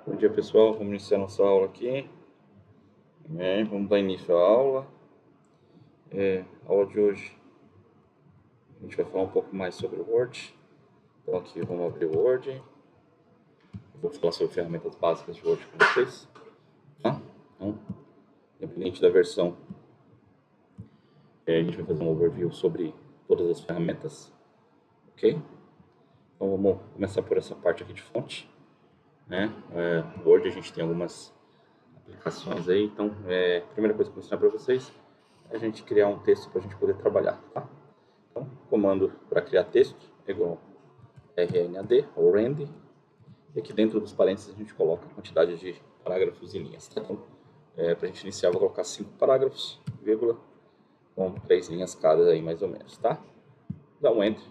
Bom dia, pessoal. Vamos iniciar nossa aula aqui. Vamos dar início à aula. A aula de hoje a gente vai falar um pouco mais sobre o Word. Então aqui vamos abrir o Word. Vou falar sobre ferramentas básicas de Word com vocês. Tá? Então, independente da versão, a gente vai fazer um overview sobre todas as ferramentas. Ok? Então vamos começar por essa parte aqui de fonte. No Word a gente tem algumas aplicações aí. Então, a primeira coisa que eu vou ensinar para vocês é a gente criar um texto para a gente poder trabalhar. Tá? Então, comando para criar texto é igual rnad ou rand, e aqui dentro dos parênteses a gente coloca a quantidade de parágrafos e linhas. Tá? Então, para a gente iniciar, eu vou colocar 5 parágrafos, vírgula, com 3 linhas cada aí mais ou menos. Tá? Dá um enter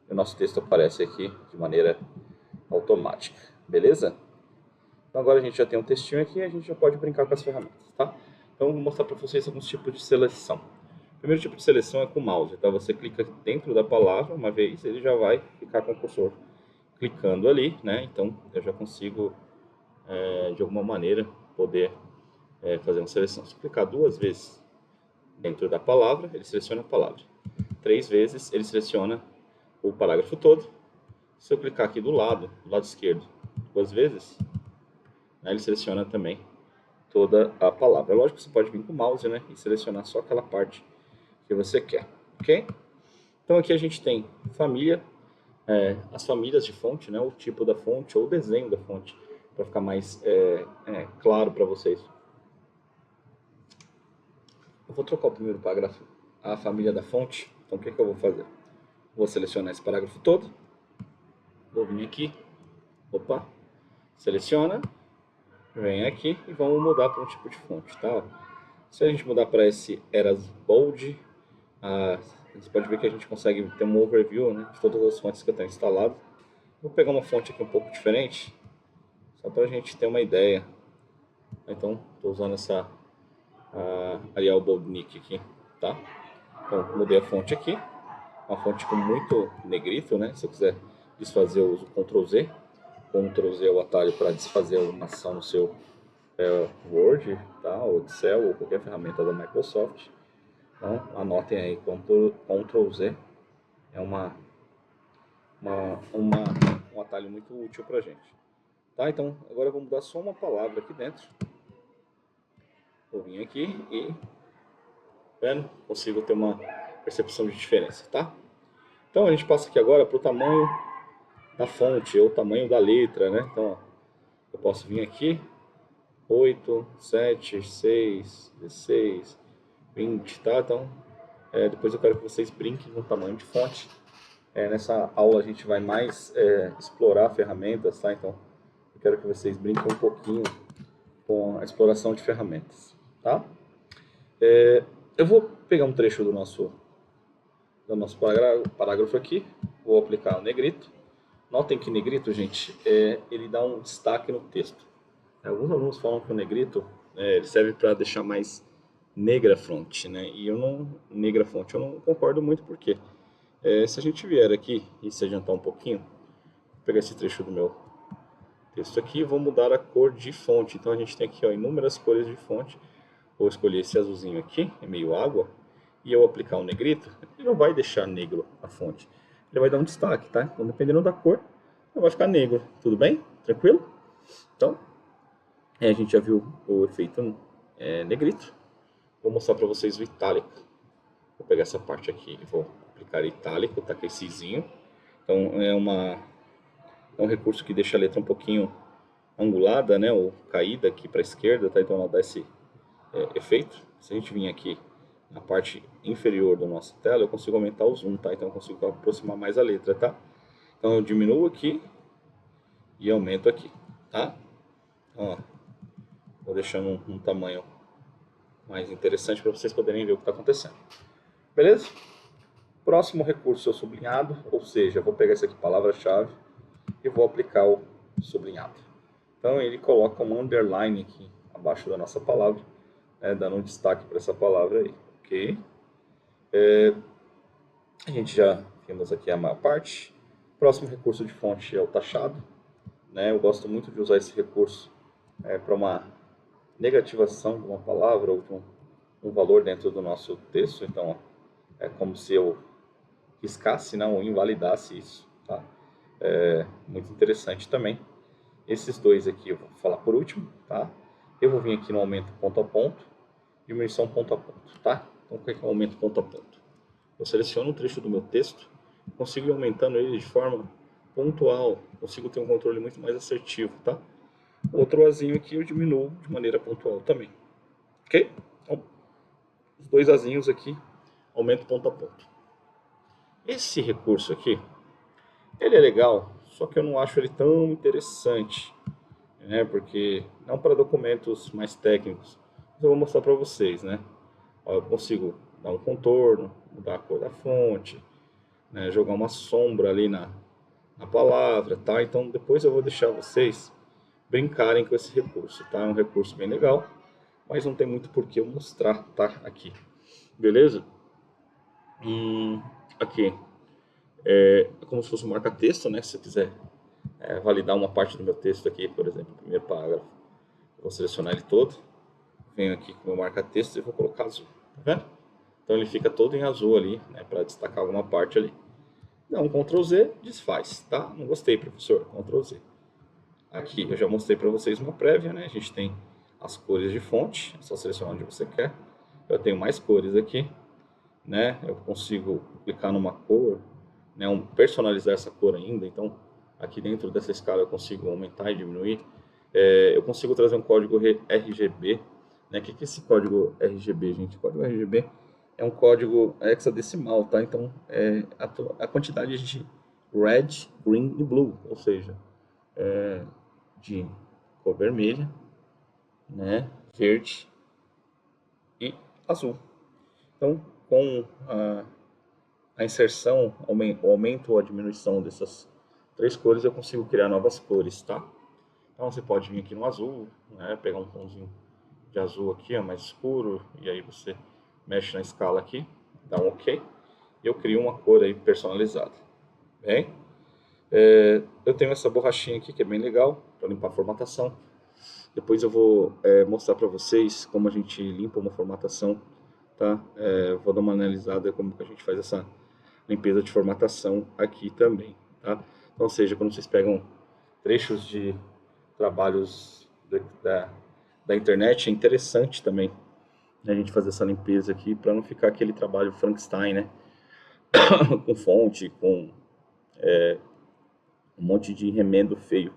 e o nosso texto aparece aqui de maneira automática. Beleza? Então agora a gente já tem um textinho aqui e a gente já pode brincar com as ferramentas. Tá? Então, eu vou mostrar para vocês alguns tipos de seleção. O primeiro tipo de seleção é com o mouse. Então você clica dentro da palavra uma vez, ele já vai ficar com o cursor clicando ali, né? Então eu já consigo, de alguma maneira, poder fazer uma seleção. Se eu clicar 2 vezes dentro da palavra, ele seleciona a palavra. 3 vezes, ele seleciona o parágrafo todo. Se eu clicar aqui do lado esquerdo, 2 vezes, né, ele seleciona também toda a palavra. É lógico que você pode vir com o mouse, né, e selecionar só aquela parte que você quer, ok? Então aqui a gente tem família, as famílias de fonte, né, o tipo da fonte ou o desenho da fonte, para ficar mais claro para vocês. Eu vou trocar o primeiro parágrafo, a família da fonte. Então o que eu vou fazer? Vou selecionar esse parágrafo todo, vou vir aqui, seleciona, vem aqui e vamos mudar para um tipo de fonte, tá? Se a gente mudar para esse Eras Bold, você pode ver que a gente consegue ter um overview, né, de todas as fontes que eu tenho instalado. Vou pegar uma fonte aqui um pouco diferente, só para a gente ter uma ideia. Então, estou usando essa Arial Boldnik aqui, tá? Então, mudei a fonte aqui, uma fonte com muito negrito, né? Se eu quiser desfazer, eu uso Ctrl Z. Ctrl Z é o atalho para desfazer uma ação no seu Word, tá? Ou Excel, ou qualquer ferramenta da Microsoft. Então, anotem aí, Ctrl Z é um atalho muito útil para a gente. Tá? Então, agora eu vou mudar só uma palavra aqui dentro. Vou vir aqui e, vendo, consigo ter uma percepção de diferença, tá? Então, a gente passa aqui agora para o tamanho da fonte, ou o tamanho da letra, né? Então, ó, eu posso vir aqui, 8, 7, 6, 16, 20, tá? Então, depois eu quero que vocês brinquem com o tamanho de fonte. Nessa aula a gente vai mais explorar ferramentas, tá? Então, eu quero que vocês brinquem um pouquinho com a exploração de ferramentas, tá? Eu vou pegar um trecho do nosso parágrafo aqui, vou aplicar o negrito. Notem que negrito, gente, ele dá um destaque no texto. Alguns alunos falam que o negrito ele serve para deixar mais negra a fonte, né? E negra a fonte, eu não concordo muito, porque se a gente vier aqui e se adiantar um pouquinho, vou pegar esse trecho do meu texto aqui e vou mudar a cor de fonte. Então a gente tem aqui, ó, inúmeras cores de fonte. Vou escolher esse azulzinho aqui, é meio água, e eu aplicar um negrito, ele não vai deixar negro a fonte. Ele vai dar um destaque, tá? Então, dependendo da cor, vai ficar negro. Tudo bem? Tranquilo? Então, a gente já viu o efeito negrito. Vou mostrar para vocês o itálico. Vou pegar essa parte aqui e vou aplicar itálico, tá com esse zinho. Então, é um recurso que deixa a letra um pouquinho angulada, né? Ou caída aqui para a esquerda, tá? Então, ela dá esse efeito. Se a gente vir aqui na parte inferior da nossa tela, eu consigo aumentar o zoom, tá? Então eu consigo aproximar mais a letra, tá? Então eu diminuo aqui e aumento aqui, tá? Então, ó, vou deixando um tamanho mais interessante para vocês poderem ver o que está acontecendo. Beleza? Próximo recurso é o sublinhado, ou seja, eu vou pegar essa aqui, palavra-chave, e vou aplicar o sublinhado. Então ele coloca um underline aqui abaixo da nossa palavra, dando um destaque para essa palavra aí, ok? A gente já vimos aqui a maior parte. Próximo recurso de fonte é o taxado, né? Eu gosto muito de usar esse recurso para uma negativação de uma palavra ou de um valor dentro do nosso texto. Então, é como se eu riscasse, não, ou invalidasse isso, tá? É muito interessante também. Esses dois aqui eu vou falar por último, tá? Eu vou vir aqui no aumento ponto a ponto, diminuição ponto a ponto, tá? Então, o que é o aumento ponto a ponto? Eu seleciono um trecho do meu texto, consigo ir aumentando ele de forma pontual, consigo ter um controle muito mais assertivo, tá? Outro azinho aqui eu diminuo de maneira pontual também, ok? Então, os dois azinhos aqui, aumento ponto a ponto. Esse recurso aqui, ele é legal, só que eu não acho ele tão interessante, né? Porque não para documentos mais técnicos. Mas eu vou mostrar para vocês, né? Ó, eu consigo dar um contorno, mudar a cor da fonte, né? Jogar uma sombra ali na palavra, tá? Então depois eu vou deixar vocês brincarem com esse recurso, tá? É um recurso bem legal, mas não tem muito por que eu mostrar, tá? Aqui, beleza? Aqui é como se fosse um marca-texto, né? Se você quiser validar uma parte do meu texto aqui, por exemplo, o primeiro parágrafo, eu vou selecionar ele todo, venho aqui com o meu marca-texto e vou colocar azul, tá vendo? Então ele fica todo em azul ali, né? Para destacar alguma parte ali. Dá um Ctrl Z, desfaz, tá? Não gostei, professor, Ctrl Z. Aqui eu já mostrei para vocês uma prévia, né? A gente tem as cores de fonte, é só selecionar onde você quer. Eu tenho mais cores aqui, né? Eu consigo clicar numa cor, né? Personalizar essa cor ainda. Então, aqui dentro dessa escala eu consigo aumentar e diminuir. Eu consigo trazer um código RGB, né? O que é esse código RGB, gente? O código RGB é um código hexadecimal, tá? Então, é a quantidade de red, green e blue, ou seja, de cor vermelha, né, verde e azul. Então, com a inserção, o aumento ou a diminuição dessas três cores, eu consigo criar novas cores, tá? Então, você pode vir aqui no azul, né, pegar um tomzinho de azul aqui, ó, mais escuro, e aí você mexe na escala aqui, dá um OK, e eu crio uma cor aí personalizada. Bem, eu tenho essa borrachinha aqui que é bem legal para limpar a formatação. Depois eu vou mostrar para vocês como a gente limpa uma formatação, tá? Vou dar uma analisada como que a gente faz essa limpeza de formatação aqui também, tá? Então, ou seja, quando vocês pegam trechos de trabalhos da internet, é interessante também, né, a gente fazer essa limpeza aqui para não ficar aquele trabalho Frankenstein, né? Com fonte, com um monte de remendo feio,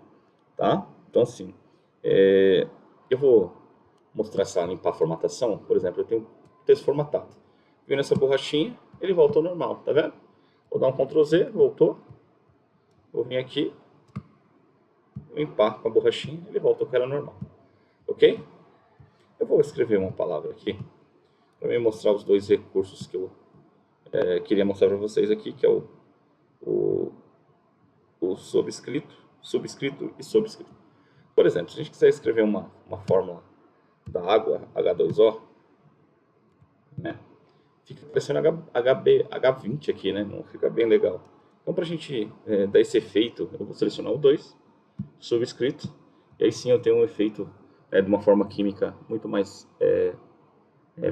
tá? Então, assim, eu vou mostrar essa limpar a formatação. Por exemplo, eu tenho o texto formatado. Vendo essa borrachinha, ele voltou ao normal, tá vendo? Vou dar um Ctrl Z, voltou. Vou vir aqui, limpar com a borrachinha, ele volta ao que era normal. Ok? Eu vou escrever uma palavra aqui, para me mostrar os dois recursos que eu queria mostrar para vocês aqui, que é o subscrito e sobrescrito. Por exemplo, se a gente quiser escrever uma fórmula da água, H2O, né? Fica parecendo H20 aqui, né? Não fica bem legal. Então, para a gente dar esse efeito, eu vou selecionar o 2, subscrito, e aí sim eu tenho um efeito de uma forma química muito mais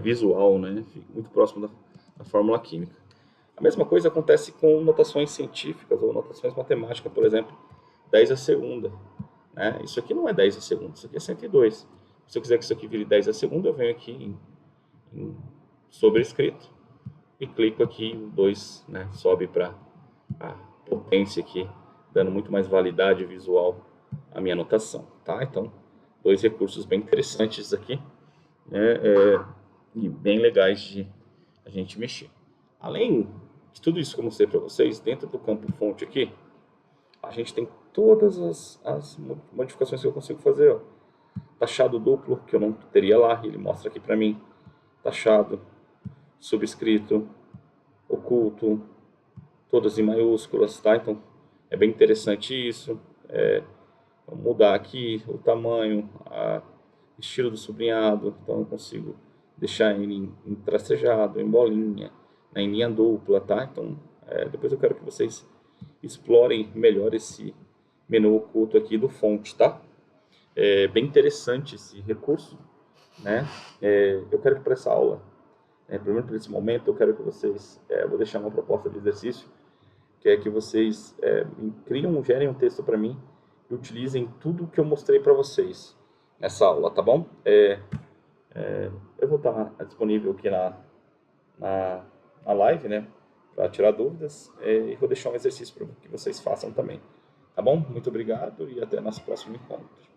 visual, né? Muito próximo da fórmula química. A mesma coisa acontece com notações científicas ou notações matemáticas, por exemplo, 10 a segunda. Né? Isso aqui não é 10 a segunda, isso aqui é 102. Se eu quiser que isso aqui vire 10 a segunda, eu venho aqui em sobrescrito e clico aqui, o 2, né, sobe para a potência aqui, dando muito mais validade visual à minha anotação, tá? Então, dois recursos bem interessantes aqui, né, e bem legais de a gente mexer. Além de tudo isso que eu mostrei para vocês, dentro do campo fonte aqui, a gente tem todas as modificações que eu consigo fazer, ó. Taxado duplo, que eu não teria lá, ele mostra aqui para mim. Taxado, subscrito, oculto, todas em maiúsculas, tá? Então, é bem interessante isso. Vou mudar aqui o tamanho, estilo do sublinhado, então eu consigo deixar ele em tracejado, em bolinha, né, em linha dupla, tá? Então, depois eu quero que vocês explorem melhor menu oculto aqui do fonte, tá? É bem interessante esse recurso, né? Eu quero que para essa aula, primeiro para esse momento, eu quero que vocês, vou deixar uma proposta de exercício, que é que vocês gerem um texto para mim e utilizem tudo que eu mostrei para vocês nessa aula, tá bom? Eu vou estar disponível aqui na live, né, para tirar dúvidas, e vou deixar um exercício para que vocês façam também, tá bom? Muito obrigado e até nosso próximo encontro.